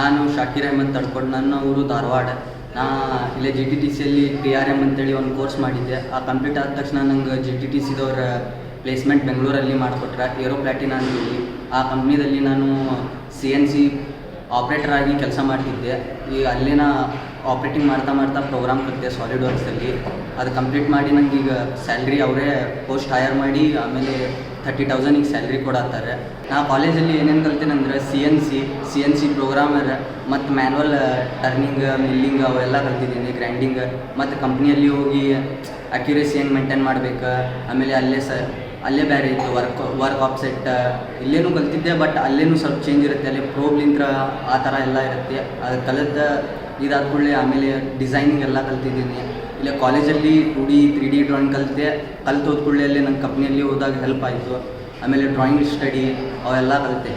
ನಾನು ಶಾಕಿರ್ ಅಹಮದ್ ತಡ್ಕೊಂಡು, ನನ್ನ ಊರು ಧಾರವಾಡ. ನಾ ಇಲ್ಲೇ GTTCಯಲ್ಲಿ TRM ಅಂತೇಳಿ ಒಂದು ಕೋರ್ಸ್ ಮಾಡಿದ್ದೆ. ಆ ಕಂಪ್ಲೀಟ್ ಆದ ತಕ್ಷಣ ನಂಗೆ GTTCದವ್ರ ಪ್ಲೇಸ್ಮೆಂಟ್ ಬೆಂಗಳೂರಲ್ಲಿ ಮಾಡಿಕೊಟ್ರೆ, ಏರೋ ಪ್ಲಾಟಿನಾ ಅಂತೇಳಿ. ಆ ಕಂಪ್ನಿದಲ್ಲಿ ನಾನು CNC ಆಪ್ರೇಟರ್ ಆಗಿ ಕೆಲಸ ಮಾಡ್ತಿದ್ದೆ. ಈಗ ಅಲ್ಲಿನ ಆಪ್ರೇಟಿಂಗ್ ಮಾಡ್ತಾ ಪ್ರೋಗ್ರಾಮ್ ಕಲಿತೆ ಸಾಲಿಡ್ ವರ್ಕ್ಸಲ್ಲಿ. ಅದು ಕಂಪ್ಲೀಟ್ ಮಾಡಿ ನಂಗೆ ಈಗ ಸ್ಯಾಲ್ರಿ ಅವರೇ ಪೋಸ್ಟ್ ಹೈಯರ್ ಮಾಡಿ ಆಮೇಲೆ 30,000 ಸ್ಯಾಲ್ರಿ ಕೊಡತ್ತಾರೆ. ನಾ ಕಾಲೇಜಲ್ಲಿ ಏನೇನು ಕಲ್ತೇನೆಂದ್ರೆ CNC ಪ್ರೋಗ್ರಾಮರ್ ಮತ್ತು ಮ್ಯಾನ್ಯಲ್ ಟರ್ನಿಂಗ್, ಮಿಲ್ಲಿಂಗ್ ಅವೆಲ್ಲ ಕಲ್ತಿದ್ದೀನಿ, ಗ್ರೈಂಡಿಂಗ್. ಮತ್ತು ಕಂಪ್ನಿಯಲ್ಲಿ ಹೋಗಿ ಅಕ್ಯುರೇಸಿ ಹೆಂಗೆ ಮೇಂಟೈನ್ ಮಾಡ್ಬೇಕು. ಆಮೇಲೆ ಅಲ್ಲೇ ಬೇರೆ ಇತ್ತು ವರ್ಕ್ ಆಫ್ಸೆಟ್. ಇಲ್ಲೇನೂ ಕಲ್ತಿದ್ದೆ, ಬಟ್ ಅಲ್ಲೇನೂ ಸ್ವಲ್ಪ ಚೇಂಜ್ ಇರುತ್ತೆ. ಅಲ್ಲಿ ಪ್ರೋಬ್ಲಿಂತ್ರ ಆ ಥರ ಎಲ್ಲ ಇರುತ್ತೆ. ಅದು ಕಲಿತ ಇದಾದ ಕೂಡಲೇ ಆಮೇಲೆ ಡಿಸೈನಿಂಗ್ ಎಲ್ಲ ಕಲ್ತಿದ್ದೀನಿ. ಇಲ್ಲೇ ಕಾಲೇಜಲ್ಲಿ 2D 3D ಡ್ರಾಯಿಂಗ್ ಕಲ್ತು ಹೋದ ಕೂಡಲೇ ಅಲ್ಲೇ ನನ್ನ ಕಂಪ್ನಿಯಲ್ಲಿ ಹೋದಾಗ ಹೆಲ್ಪ್ ಆಯಿತು. ಆಮೇಲೆ ಡ್ರಾಯಿಂಗ್ ಸ್ಟಡಿ ಅವೆಲ್ಲ ಕಲಿತೆ.